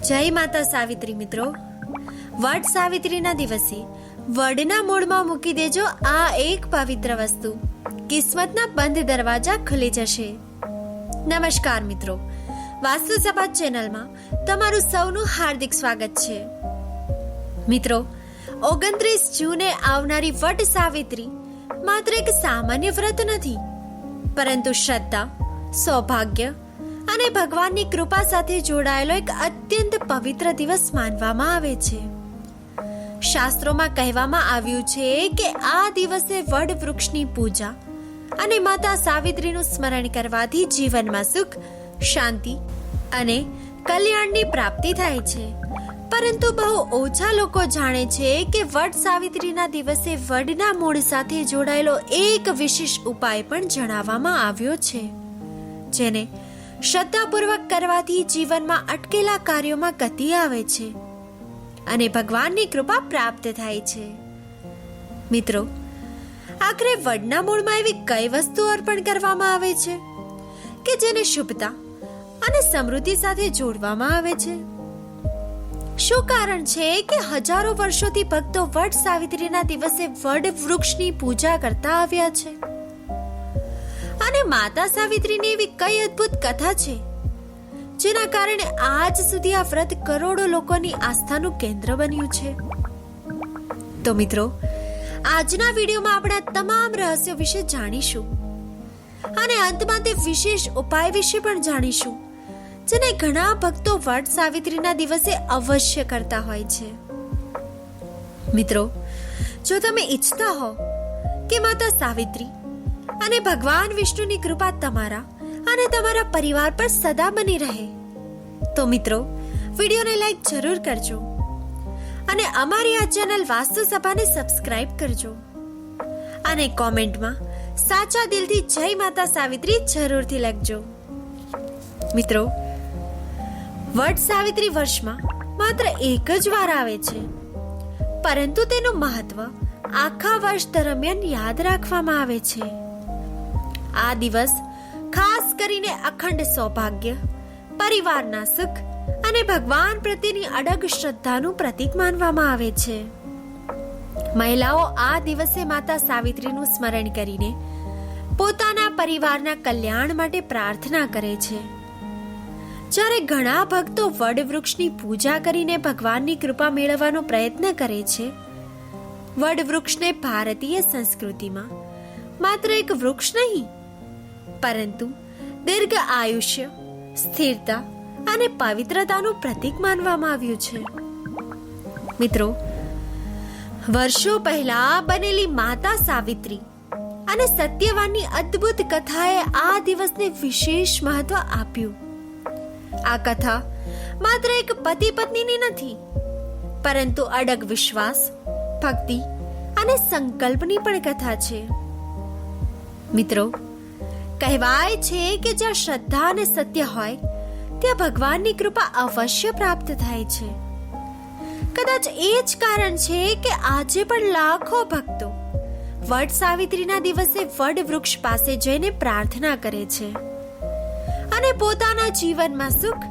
જય માતા સાવિત્રી મિત્રો, વડ સાવિત્રીના દિવસે વડના મૂળમાં મૂકી દેજો આ એક પવિત્ર વસ્તુ, કિસ્મતના બંધ દરવાજા ખુલી જશે. નમસ્કાર મિત્રો, વાસ્તુ સભા ચેનલમાં તમારું સૌનું હાર્દિક સ્વાગત છે. મિત્રો, 29 જૂને આવનારી વડ સાવિત્રી માત્ર એક સામાન્ય વ્રત નથી, પરંતુ શ્રદ્ધા, સૌભાગ્ય અને ભગવાનની કૃપા સાથે જોડાયેલો એક અત્યંત પવિત્ર દિવસ માનવામાં આવે છે. શાસ્ત્રોમાં કહેવામાં આવ્યું છે કે આ દિવસે વડ વૃક્ષની પૂજા અને માતા સાવિત્રીનું સ્મરણ કરવાથી જીવનમાં સુખ, શાંતિ અને કલ્યાણની પ્રાપ્તિ થાય છે. પરંતુ બહુ ઓછા લોકો જાણે છે કે વડ સાવિત્રીના દિવસે વડના મૂળ સાથે જોડાયેલો એક વિશેષ ઉપાય પણ જણાવવામાં આવ્યો છે, જેને શ્રદ્ધાપૂર્વક કરવાથી જીવનમાં અટકેલા કાર્યોમાં ગતિ આવે છે અને ભગવાનની કૃપા પ્રાપ્ત થાય છે. મિત્રો, આખરે વડના મૂળમાં એવી કઈ વસ્તુ અર્પણ કરવામાં આવે છે કે જેને શુભતા અને સમૃદ્ધિ સાથે જોડવામાં આવે છે? શું કારણ છે કે હજારો વર્ષોથી ભક્તો વડ સાવિત્રીના દિવસે વડ વૃક્ષની પૂજા કરતા આવ્યા છે? અને માતા સાવિત્રીની એવી કઈ અદ્ભુત કથા છે જેના કારણે આજ સુધી આ વ્રત કરોડો લોકોની આસ્થાનું કેન્દ્ર બન્યું છે? તો મિત્રો, આજના વિડીયોમાં આપણે તમામ રહસ્યો વિશે જાણીશું અને અંતમાં તે વિશેષ ઉપાય વિશે પણ જાણીશું, જેને ઘણા ભક્તો વડ સાવિત્રીના દિવસે અવશ્ય કરતા હોય છે. મિત્રો, જો તમે ઈચ્છતા હો કે માતા સાવિત્રી અને ભગવાન વિષ્ણુની કૃપા તમારા અને તમારા પરિવાર પર સદા બની રહે, તો મિત્રો વિડીયોને લાઈક જરૂર કરજો અને અમારી આ ચેનલ વાસ્તુ સભાને સબસ્ક્રાઇબ કરજો અને કોમેન્ટમાં સાચા દિલથી જય માતા સાવિત્રી જરૂરથી લખજો. મિત્રો, વડ સાવિત્રી વર્ષમાં માત્ર એક જ વાર આવે છે, પરંતુ તેનું મહત્વ આખા વર્ષ દરમિયાન યાદ રાખવામાં આવે છે. આ દિવસ ખાસ કરીને અખંડ સૌભાગ્ય, પરિવારના સુખ અને ભગવાન પ્રત્યેની અડગ શ્રદ્ધાનું પ્રતીક માનવામાં આવે છે. મહિલાઓ આ દિવસે માતા સાવિત્રીનું સ્મરણ કરીને પોતાના પરિવારના કલ્યાણ માટે પ્રાર્થના કરે છે. જ્યારે ઘણા ભક્તો વડ વૃક્ષની પૂજા કરીને ભગવાનની કૃપા મેળવવાનો પ્રયત્ન કરે છે, વડ વૃક્ષને ભારતીય સંસ્કૃતિમાં માત્ર એક વૃક્ષ નહીં, પરંતુ દીર્ઘ આયુષ્ય, સ્થિરતા અને પવિત્રતાનું પ્રતીક માનવામાં આવ્યું છે. મિત્રો, વર્ષો પહેલા બનેલી માતા સાવિત્રી અને સત્યવાનની અદ્ભુત કથાએ આ દિવસને વિશેષ મહત્વ આપ્યું. આ કથા માત્ર એક પતિ પત્નીની નથી, પરંતુ અડગ વિશ્વાસ, ભક્તિ અને સંકલ્પની પણ કથા છે. મિત્રો, કહેવાય છે કે જ્યાં શ્રદ્ધા અને સત્ય હોય ત્યાં ભગવાનની કૃપા અવશ્ય પ્રાપ્ત થાય છે. કદાચ એ જ કારણ છે કે આજે પણ લાખો ભક્તો વડ સાવિત્રીના દિવસે વડ વૃક્ષ પાસે જઈને પ્રાર્થના કરે છે અને પોતાના જીવનમાં સુખ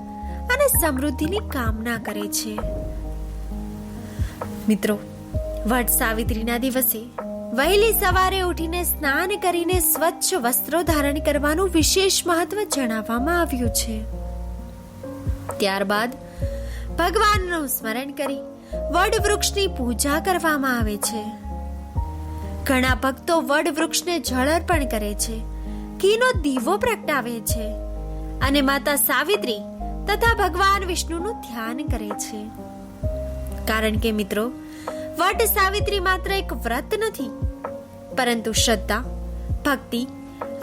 અને સમૃદ્ધિની કામના કરે છે. મિત્રો, વડ સાવિત્રીના દિવસે વહેલી સવારે ઉઠીને સ્નાન કરીને સ્વચ્છ વસ્ત્રો ધારણ કરવાનું વિશેષ મહત્વ જણાવવામાં આવ્યું છે. ત્યારબાદ ભગવાનનું સ્મરણ કરી વડ વૃક્ષની પૂજા કરવામાં આવે છે. ઘણા ભક્તો વડ વૃક્ષને જળ અર્પણ કરે છે, ઘીનો દીવો પ્રગટાવે છે અને માતા સાવિત્રી તથા ભગવાન વિષ્ણુનું ધ્યાન કરે છે. કારણ કે મિત્રો, વડ સાવિત્રી માત્ર એક વ્રત નથી, પરંતુ શ્રદ્ધા, ભક્તિ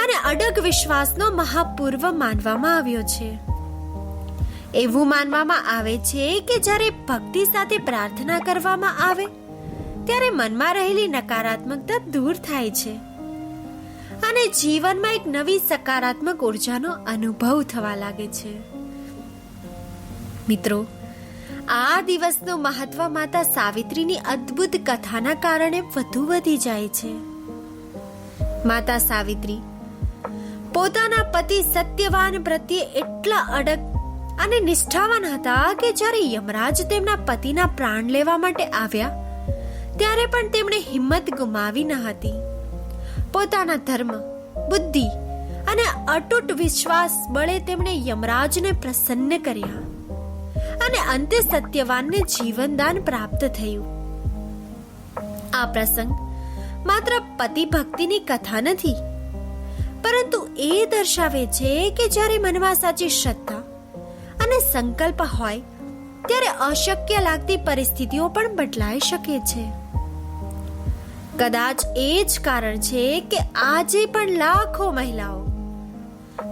અને અડગ વિશ્વાસનો મહાપર્વ માનવામાં આવ્યો છે. એવું માનવામાં આવે છે કે જ્યારે ભક્તિ સાથે પ્રાર્થના કરવામાં આવે ત્યારે મનમાં રહેલી નકારાત્મકતા દૂર થાય છે અને જીવનમાં એક નવી સકારાત્મક ઉર્જાનો અનુભવ થવા લાગે છે. મિત્રો, આ દિવસનું મહત્વ માતા સાવિત્રીની અદ્ભુત કથાના કારણે વધુ વધી જાય છે. માતા સાવિત્રી પોતાના પતિ સત્યવાન પ્રત્યે એટલા અડગ અને નિષ્ઠાવાન હતા કે જ્યારે યમરાજ તેમના પતિના પ્રાણ લેવા માટે આવ્યા ત્યારે પણ તેમણે હિંમત ગુમાવી ન હતી. પોતાના ધર્મ, બુદ્ધિ અને અતૂટ વિશ્વાસ બળે તેમણે યમરાજને પ્રસન્ન કર્યા અને અંતે સત્યવાનને જીવનદાન પ્રાપ્ત થયું. આ પ્રસંગ માત્ર પતિ ભક્તિની કથા નથી, પરંતુ એ દર્શાવે છે કે જ્યારે મનમાં સાચી શ્રદ્ધા અને સંકલ્પ હોય ત્યારે અશક્ય લાગતી પરિસ્થિતિઓ પણ બદલાઈ શકે છે. કદાચ એ જ કારણ છે કે આજે પણ લાખો મહિલાઓ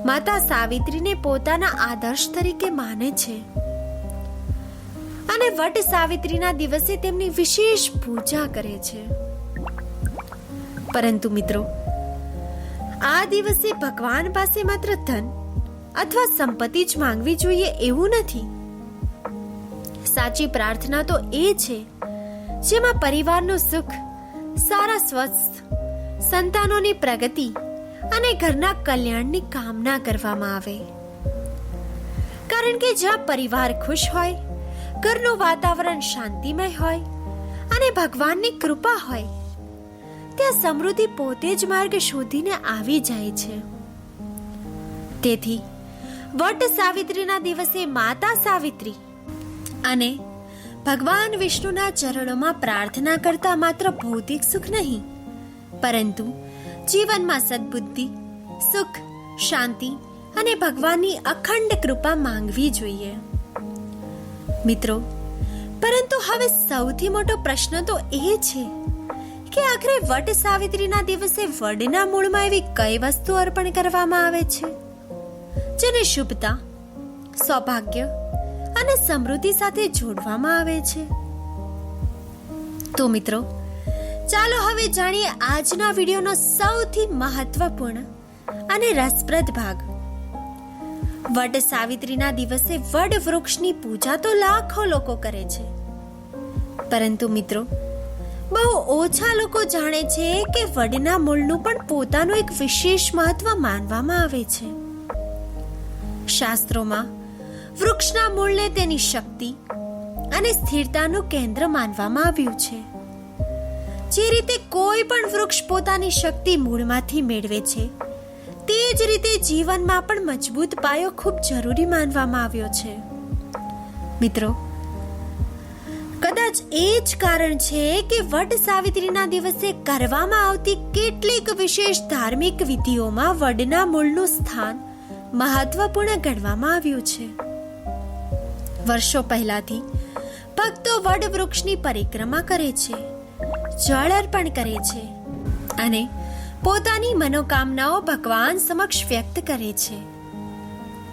માતા સાવિત્રીને પોતાના આદર્શ તરીકે માને છે અને વટ સાવિત્રીના દિવસે તેમની વિશેષ પૂજા કરે છે. પરંતુ મિત્રો, આ દિવસે ભગવાન પાસે માત્ર ધન અથવા સંપત્તિ જ માંગવી જોઈએ એવું નથી. સાચી પ્રાર્થના તો એ છે જેમાં પરિવારનું સુખ, સારા સ્વસ્થ, સંતાનોની પ્રગતિ અને ઘરના કલ્યાણની કામના કરવામાં આવે. કારણ કે જ્યાં પરિવાર ખુશ હોય, ઘરનું વાતાવરણ શાંતિમય હોય અને ભગવાનની કૃપા હોય, ત્યાં સમૃદ્ધિ પોતે જ માર્ગ શોધીને આવી જાય છે. તેથી વટ સાવિત્રીના દિવસે માતા સાવિત્રી અને ભગવાન વિષ્ણુના ચરણોમાં પ્રાર્થના કરતા માત્ર ભૌતિક સુખ નહીં, પરંતુ જીવનમાં સદબુદ્ધિ, સુખ, શાંતિ અને ભગવાનની અખંડ કૃપા માંગવી જોઈએ. મિત્રો, પરંતુ હવે સૌથી મોટો પ્રશ્ન તો એ છે કે આખરે વટ સાવિત્રીના દિવસે વડના મૂળમાં એવી કઈ વસ્તુ અર્પણ કરવામાં આવે છે જેને શુભતા, સૌભાગ્ય અને સમૃદ્ધિ સાથે જોડવામાં આવે છે? તો મિત્રો, ચાલો હવે જાણીએ આજના વિડીયોનો સૌથી મહત્વપૂર્ણ અને રસપ્રદ ભાગ. વટ સાવિત્રીના દિવસે વડ વૃક્ષની પૂજા તો લાખો લોકો કરે છે, પરંતુ મિત્રો, બહુ ઓછા લોકો જાણે છે કે વડના મૂળનું પણ પોતાનું એક વિશેષ મહત્વ માનવામાં આવે છે. શાસ્ત્રોમાં વૃક્ષના મૂળને તેની શક્તિ અને સ્થિરતાનું કેન્દ્ર માનવામાં આવ્યું છે. જે રીતે કોઈ પણ વૃક્ષ પોતાની શક્તિ મૂળમાંથી મેળવે છે, તે જ રીતે જીવનમાં પણ મજબૂત પાયો ખૂબ જરૂરી માનવામાં આવ્યો છે. મિત્રો, કદાચ એ જ કારણ છે કે વટ સાવિત્રીના દિવસે કરવામાં આવતી કેટલીક વિશેષ ધાર્મિક વિધિઓમાં વડના મૂળનું સ્થાન મહત્વપૂર્ણ ગણવામાં આવ્યું છે. વર્ષો પહેલાથી ભક્તો વડ વૃક્ષની પરિક્રમા કરે છે, જળ અર્પણ કરે છે અને પોતાની મનોકામનાઓ ભગવાન સમક્ષ વ્યક્ત કરે છે.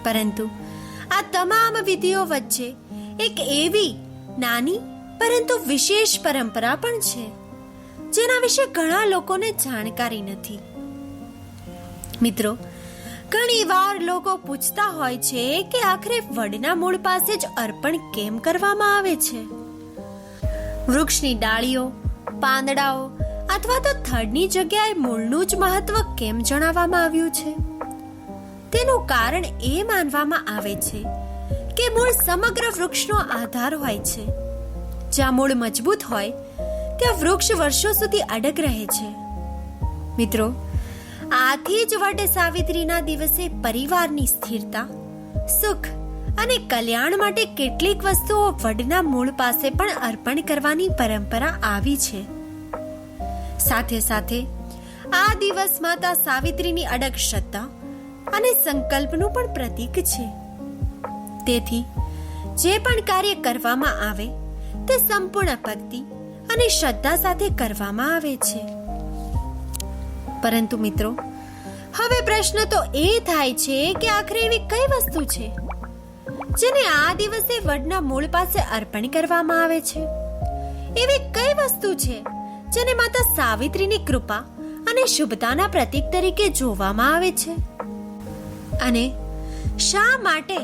પરંતુ આ તમામ વિધિઓ વચ્ચે એક એવી નાની પરંતુ વિશેષ પરંપરા પણ છે જેના વિશે ઘણા લોકોને જાણકારી નથી. મિત્રો, ઘણી વાર લોકો પૂછતા હોય છે કે આખરે વડના મૂળ પાસે જ અર્પણ કેમ કરવામાં આવે છે? વૃક્ષની ડાળીઓ, પાંદડાઓ અથવા તો થડની જગ્યાએ મૂળનું જ મહત્વ કેમ જણાવવામાં આવ્યું છે? તેનું કારણ એ માનવામાં આવે છે કે મૂળ સમગ્ર વૃક્ષનો આધાર હોય છે. જ્યાં મૂળ મજબૂત હોય ત્યાં વૃક્ષ વર્ષો સુધી અડગ રહે છે. મિત્રો, આથી જ વટ સાવિત્રીના દિવસે પરિવારની સ્થિરતા, સુખ અને કલ્યાણ માટે કેટલીક વસ્તુઓ વડના મૂળ પાસે પણ અર્પણ કરવાની પરંપરા આવી છે. સાથે સાથે આ દિવસ માતા સાવિત્રીની અડગ શ્રદ્ધા અને સંકલ્પનું પણ પ્રતીક છે. તેથી જે પણ કાર્ય કરવામાં આવે તે સંપૂર્ણ ભક્તિ અને શ્રદ્ધા સાથે કરવામાં આવે છે. પરંતુ મિત્રો, હવે પ્રશ્ન તો એ થાય છે કે આખરે એવી કઈ વસ્તુ છે જેને આ દિવસે વડના મૂળ પાસે અર્પણ કરવામાં આવે છે? એવી કઈ વસ્તુ છે જેને માતા સાવિત્રીની કૃપા અને શુભતાના પ્રતીક તરીકે જોવામાં આવે છે? અને શા માટે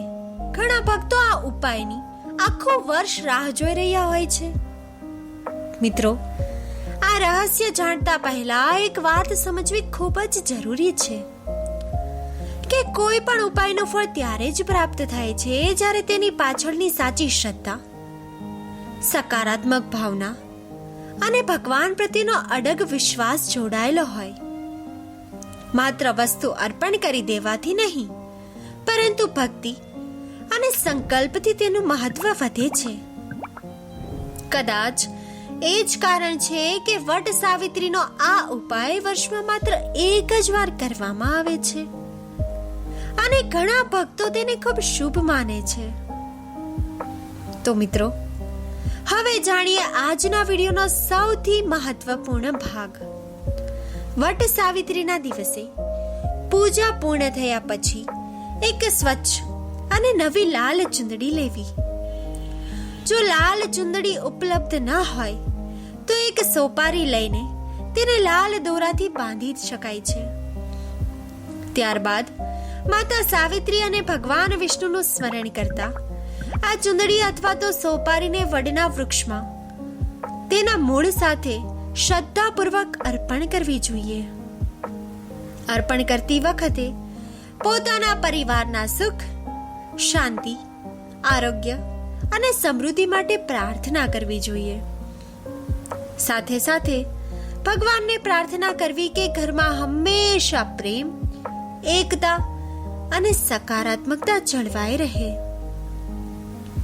ઘણા ભક્તો આ ઉપાયની આખું વર્ષ રાહ જોઈ રહ્યા હોય છે? મિત્રો, આ રહસ્ય જાણતા પહેલા એક વાત સમજવી ખૂબ જ જરૂરી છે કે કોઈ પણ ઉપાયનું ફળ ત્યારે જ પ્રાપ્ત થાય છે જ્યારે તેની પાછળની સાચી શ્રદ્ધા, સકારાત્મક ભાવના અને ભગવાન પ્રત્યેનો અડગ વિશ્વાસ જોડાયેલો હોય. માત્ર વસ્તુ અર્પણ કરી દેવાથી નહીં, પરંતુ ભક્તિ અને સંકલ્પથી તેનું મહત્વ વધે છે. કદાચ એ જ કારણ છે કે વટ સાવિત્રીનો આ ઉપાય વર્ષમાં માત્ર એક જ વાર કરવામાં આવે છે અને ઘણા ભક્તો તેને ખૂબ શુભ માને છે. તો મિત્રો, હવે જાણીએ આજના વિડીયોનો સૌથી મહત્વપૂર્ણ ભાગ. વટ સાવિત્રીના દિવસે પૂજા પૂર્ણ થયા પછી એક સ્વચ્છ અને નવી લાલ ચુંદડી લેવી. જો લાલ ચુંદડી ઉપલબ્ધ ન હોય તો એક સોપારી લઈને તેને લાલ દોરાથી બાંધી શકાય છે. ત્યારબાદ માતા સાવિત્રી અને ભગવાન વિષ્ણુનું સ્મરણ કરતા આ ચુંદડી અથવા તો સોપારીને વડના વૃક્ષમાં તેના મૂળ સાથે શ્રદ્ધાપૂર્વક અર્પણ કરવી જોઈએ. અર્પણ કરતી વખતે પોતાના પરિવારના સુખ, શાંતિ, આરોગ્ય અને સમૃદ્ધિ માટે પ્રાર્થના કરવી જોઈએ. સાથે સાથે ભગવાનને પ્રાર્થના કરવી કે ઘરમાં હંમેશા પ્રેમ, એકતા અને સકારાત્મકતા જળવાઈ રહે.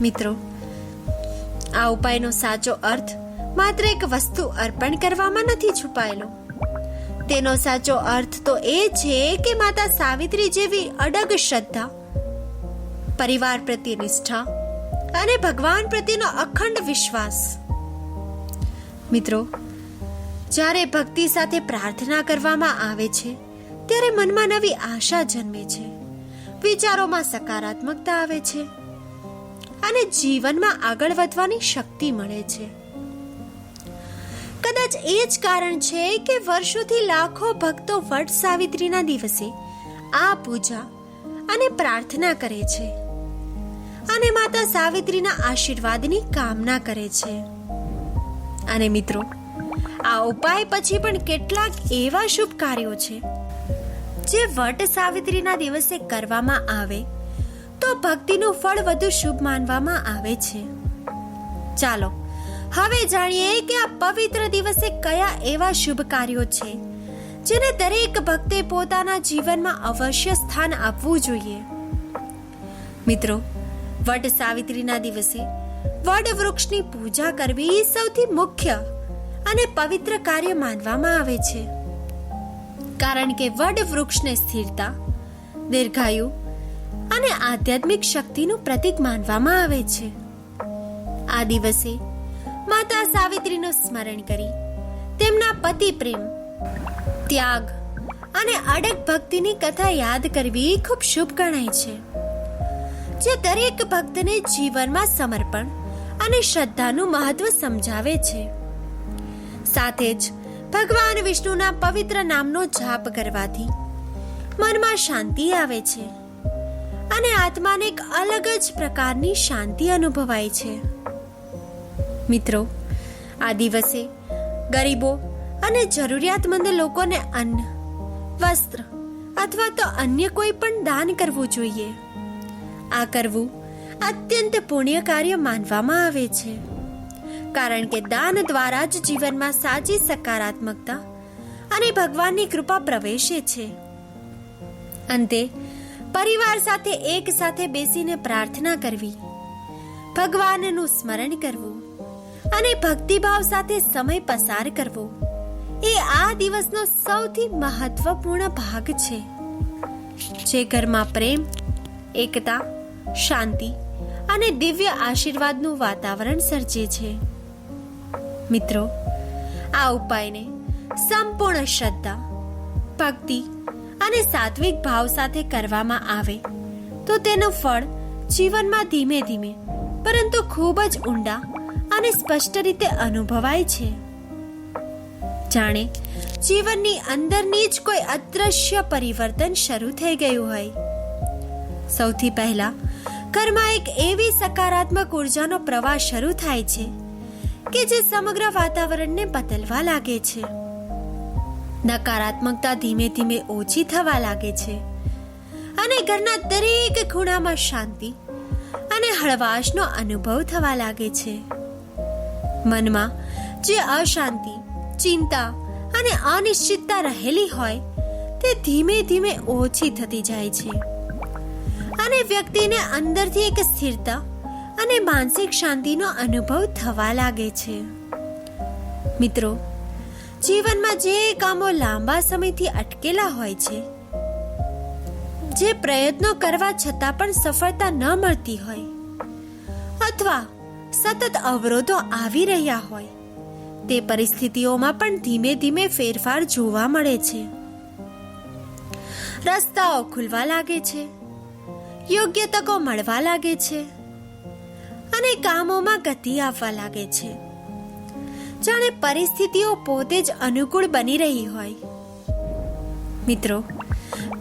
મિત્રો, આ ઉપાયનો સાચો અર્થ માત્ર એક વસ્તુ અર્પણ કરવામાં નથી છુપાયેલો. તેનો સાચો અર્થ તો એ છે કે માતા સાવિત્રી જેવી અડગ શ્રદ્ધા, પરિવાર પ્રત્યે નિષ્ઠા અને ભગવાન પ્રત્યેનો અખંડ વિશ્વાસ. મિત્રો, જ્યારે ભક્તિ સાથે પ્રાર્થના કરવામાં આવે છે ત્યારે મનમાં નવી આશા જન્મે છે, વિચારોમાં સકારાત્મકતા આવે છે અને જીવનમાં આગળ વધવાની શક્તિ મળે છે. કદાચ એ જ કારણ છે કે વર્ષોથી લાખો ભક્તો વટ સાવિત્રીના દિવસે આ પૂજા અને પ્રાર્થના કરે છે અને માતા સાવિત્રીના આશીર્વાદની કામના કરે છે. અને મિત્રો, આ ઉપાય પછી પણ કેટલાક એવા શુભ કાર્યો છે જે વટ સાવિત્રીના દિવસે કરવામાં આવે તો ભક્તિનું ફળ વધુ શુભ માનવામાં આવે છે. ચાલો હવે જાણીએ કે આ પવિત્ર દિવસે કયા એવા શુભ કાર્યો છે જેને દરેક ભક્તે પોતાના જીવનમાં અવશ્ય સ્થાન આપવું જોઈએ. મિત્રો, વટ સાવિત્રીના દિવસે વડ વૃક્ષની પૂજા કરવી સૌથી મુખ્ય અને પવિત્ર કાર્ય માનવામાં આવે છે, કારણ કે વડ વૃક્ષને સ્થિરતા, દીર્ઘાયુ અને આધ્યાત્મિક શક્તિનું પ્રતીક માનવામાં આવે છે. આ દિવસે માતા સાવિત્રીનું સ્મરણ કરી તેમના પતિ પ્રેમ, ત્યાગ અને અડગ ભક્તિની કથા યાદ કરવી ખૂબ શુભ ગણાય છે, જે દરેક ભક્તને જીવનમાં સમર્પણ અને શ્રદ્ધાનું મહત્વ સમજાવે છે. સાથે જ ભગવાન વિષ્ણુના પવિત્ર નામનો જાપ કરવાથી મનમાં શાંતિ આવે છે અને આત્માને એક અલગ જ પ્રકારની શાંતિ અનુભવાય છે. મિત્રો, આ દિવસે ગરીબો અને જરૂરિયાતમંદ લોકોને અન્ન, વસ્ત્ર અથવા તો અન્ય કોઈ પણ દાન કરવું જોઈએ. આ કરવું અત્યંત પુણ્ય કાર્ય માનવામાં આવે છે, કારણ કે દાન દ્વારા જ જીવનમાં સાચી સકારાત્મકતા અને ભગવાનની કૃપા પ્રવેશે છે. અંતે પરિવાર સાથે એક સાથે બેસીને પ્રાર્થના કરવી, ભગવાનનું સ્મરણ કરવું અને ભક્તિભાવ સાથે સમય પસાર કરવો એ આ દિવસનો સૌથી મહત્વપૂર્ણ ભાગ છે, જે ઘરમાં પ્રેમ, એકતા, શાંતિ અને દિવ્ય આશીર્વાદનું વાતાવરણ સર્જે છે. મિત્રો, આ ઉપાયને સંપૂર્ણ શ્રદ્ધા, ભક્તિ અને સાત્વિક ભાવ સાથે કરવામાં આવે તો તેનું ફળ જીવનમાં ધીમે ધીમે પરંતુ ખૂબ જ ઊંડા અને સ્પષ્ટ રીતે અનુભવાય છે. જાણે જીવનની અંદરની જ કોઈ અદ્રશ્ય પરિવર્તન શરૂ થઈ ગયું હોય. સૌથી પહેલા ઘરમાં એક એવી સકારાત્મક ઉર્જાનો પ્રવાહ શરૂ થાય છે કે જે સમગ્ર વાતાવરણને બદલવા લાગે છે. નકારાત્મકતા ધીમે ધીમે ઓછી થવા લાગે છે અને ઘરના દરેક ખૂણામાં શાંતિ અને હળવાશનો અનુભવ થવા લાગે છે. મનમાં જે અશાંતિ, ચિંતા અને અનિશ્ચિતતા રહેલી હોય તે ધીમે ધીમે ઓછી થતી જાય છે અને વ્યક્તિને અંદરથી એક સ્થિરતા અને માનસિક શાંતિનો અનુભવ થવા લાગે છે. મિત્રો, જીવનમાં જે કામો લાંબા સમયથી અટકેલા હોય છે, જે પ્રયત્નો કરવા છતાં પણ સફળતા ન મળતી હોય અથવા સતત અવરોધો આવી રહ્યા હોય, તે પરિસ્થિતિઓમાં પણ ધીમે ધીમે ફેરફાર જોવા મળે છે. રસ્તાઓ ખુલવા લાગે છે, યોગ્ય તકો મળવા લાગે છે અને કામોમાં ગતિ આવવા લાગે છે, જાણે પરિસ્થિતિઓ પોતે જ અનુકૂળ બની રહી હોય. મિત્રો,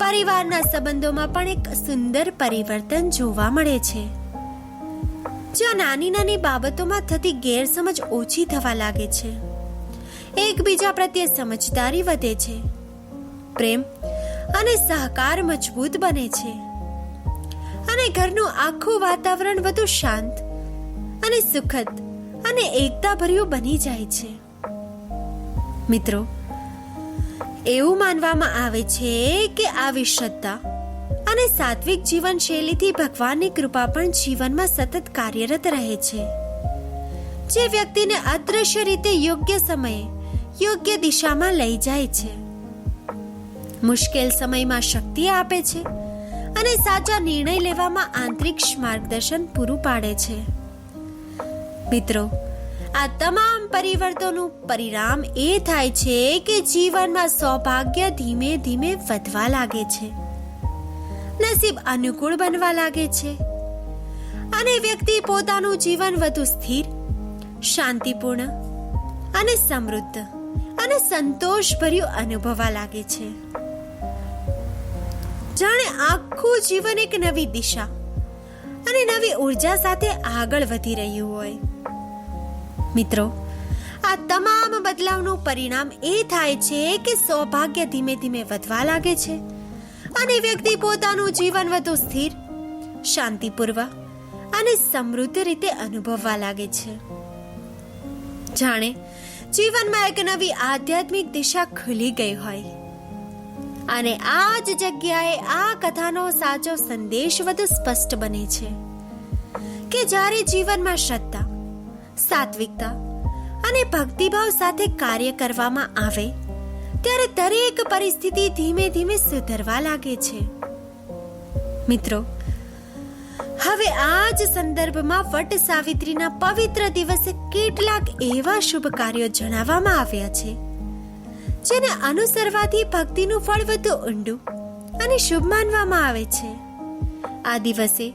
પરિવારના સંબંધોમાં પણ એક સુંદર પરિવર્તન જોવા મળે છે, જ્યાં નાની નાની બાબતોમાં થતી ગેરસમજ ઓછી થવા લાગે છે, એકબીજા પ્રત્યે સમજદારી વધે છે, પ્રેમ અને સહકાર મજબૂત બને છે અને ઘરનું આખું વાતાવરણ વધુ શાંત અને સુખદ અને એકતાભર્યું બની જાય છે. મિત્રો, એવું માનવામાં આવે છે કે આવી શ્રદ્ધા અને સાત્વિક જીવનશૈલીથી ભગવાનની કૃપા પણ જીવનમાં સતત કાર્યરત રહે છે, જે વ્યક્તિને અદ્રશ્ય રીતે યોગ્ય સમયે યોગ્ય દિશામાં લઈ જાય છે, મુશ્કેલ સમયમાં શક્તિ આપે છે અને સાચા નિર્ણય લેવામાં આંતરિક માર્ગદર્શન પૂરું પાડે છે. મિત્રો, આ તમામ પરિવર્તનોનું પરિણામ એ થાય છે કે જીવનમાં સૌભાગ્ય ધીમે ધીમે વધવા લાગે છે, નસીબ અનુકૂળ બનવા લાગે છે અને વ્યક્તિ પોતાનું જીવન વધુ સ્થિર, શાંતિપૂર્ણ અને સમૃદ્ધ અને સંતોષભર્યું અનુભવવા લાગે છે, જાણે આખું જીવન એક નવી દિશા અને નવી ઉર્જા સાથે આગળ વધી રહ્યું હોય. મિત્રો, આ તમામ બદલાવનું પરિણામ એ થાય છે કે સૌભાગ્ય ધીમે ધીમે વધવા લાગે છે અને વ્યક્તિ પોતાનું જીવન વધુ સ્થિર, શાંતિપૂર્વક અને સમૃદ્ધ રીતે અનુભવવા લાગે છે, જાણે જીવનમાં એક નવી આધ્યાત્મિક દિશા ખુલી ગઈ હોય. અને આ જ જગ્યાએ આ કથાનો સાચો સંદેશ વધુ સ્પષ્ટ બને છે કે જ્યારે જીવનમાં શ્રદ્ધા, સાત્વિકતા અને ભક્તિભાવ સાથે કાર્ય કરવામાં આવે ત્યારે દરેક પરિસ્થિતિ ધીમે ધીમે સુધરવા લાગે છે. મિત્રો, હવે આ જ સંદર્ભમાં વટ સાવિત્રીના પવિત્ર દિવસે કેટલાક એવા શુભ કાર્યો જણાવવામાં આવ્યા છે જેને અનુસરવાથી ભક્તિનું ફળ વધુ ઊંડું અને શુભ માનવામાં આવે છે. આ દિવસે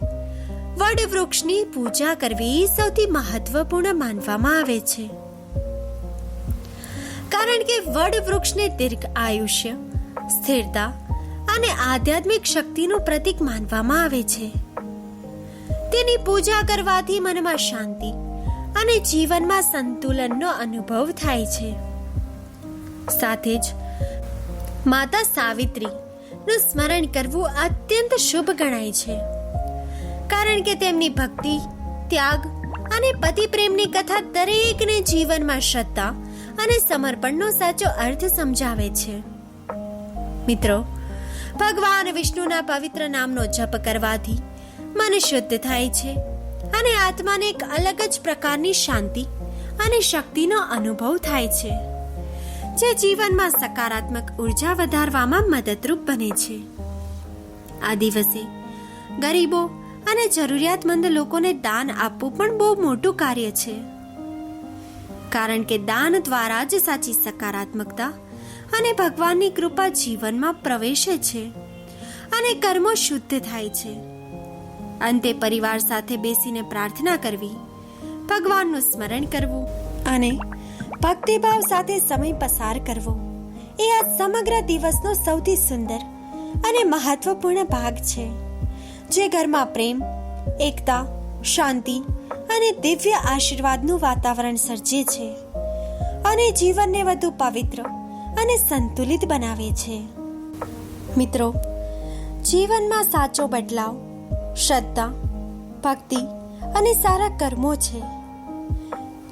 વડ વૃક્ષની પૂજા કરવી સૌથી મહત્વપૂર્ણ માનવામાં આવે છે, કારણ કે વડ વૃક્ષને દીર્ઘ આયુષ્ય, સ્થિરતા અને આધ્યાત્મિક શક્તિનું પ્રતીક માનવામાં આવે છે. તેની પૂજા કરવાથી મનમાં શાંતિ અને જીવનમાં સંતુલનનો અનુભવ થાય છે. સાથે જ માતા સાવિત્રીનું સ્મરણ કરવું અત્યંત શુભ ગણાય છે, કારણ કે તેમની ભક્તિ, ત્યાગ અને પતિ પ્રેમની કથા દરેકને જીવનમાં શ્રદ્ધા અને સમર્પણનો સાચો અર્થ સમજાવે છે. મિત્રો, ભગવાન વિષ્ણુના પવિત્ર નામનો જપ કરવાથી મન શુદ્ધ થાય છે અને આત્માને એક અલગ જ પ્રકારની શાંતિ અને શક્તિનો અનુભવ થાય છે, જે જીવનમાં સકારાત્મક ઉર્જા વધારવામાં મદદરૂપ બને છે. આ દિવસે ગરીબો અને જરૂરિયાતમંદ લોકોને દાન આપવું પણ બહુ મોટું કાર્ય છે, કારણ કે દાન દ્વારા જ સાચી સકારાત્મકતા અને ભગવાનની કૃપા જીવનમાં પ્રવેશે છે અને કર્મો શુદ્ધ થાય છે. અંતે પરિવાર સાથે બેસીને પ્રાર્થના કરવી, ભગવાનનું સ્મરણ કરવું અને ભક્તિભાવ સાથે સમય પસાર કરવો એ આ સમગ્ર દિવસનો સૌથી સુંદર અને મહત્વપૂર્ણ ભાગ છે, જે ઘરમાં પ્રેમ, એકતા, શાંતિ અને દિવ્ય આશીર્વાદનું વાતાવરણ સર્જે છે અને જીવનને વધુ પવિત્ર અને સંતુલિત બનાવે છે. મિત્રો, જીવનમાં સાચો બદલાવ શ્રદ્ધા, ભક્તિ અને સારા કર્મો છે.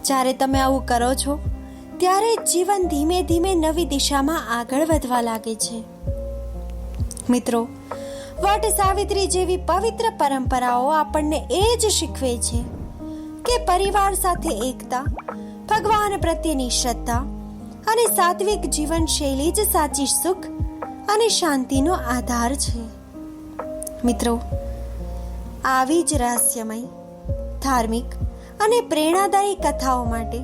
જ્યારે તમે આવું કરો છો ત્યારે જીવન ધીમે ધીમે નવી દિશામાં આગળ વધવા લાગે છે. મિત્રો, વટ સાવિત્રી જેવી પવિત્ર પરંપરાઓ આપણને એ જ શીખવે છે કે પરિવાર સાથે એકતા, ભગવાન પ્રત્યેની શ્રદ્ધા અને સાત્વિક જીવનશૈલી જ સાચી સુખ અને શાંતિનો આધાર છે. મિત્રો, આવી જ રહસ્યમય, ધાર્મિક અને પ્રેરણાદાયી કથાઓ માટે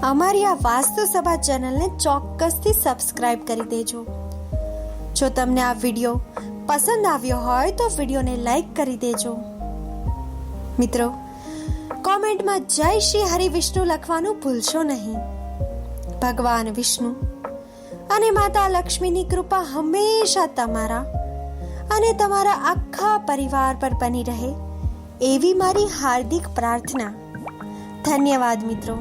અમારી આ વાસ્તુ સભા ચેનલને ચોક્કસથી સબસ્ક્રાઇબ કરી દેજો. જો તમને આ વિડીયો પસંદ આવ્યો હોય તો વિડીયોને લાઈક કરી દેજો. મિત્રો, કોમેન્ટમાં જય શ્રી હરિવિષ્ણુ લખવાનું ભૂલશો નહીં. ભગવાન વિષ્ણુ અને માતા લક્ષ્મીની કૃપા હંમેશા તમારા અને તમારા આખા પરિવાર પર બની રહે એવી મારી હાર્દિક પ્રાર્થના. ધન્યવાદ મિત્રો.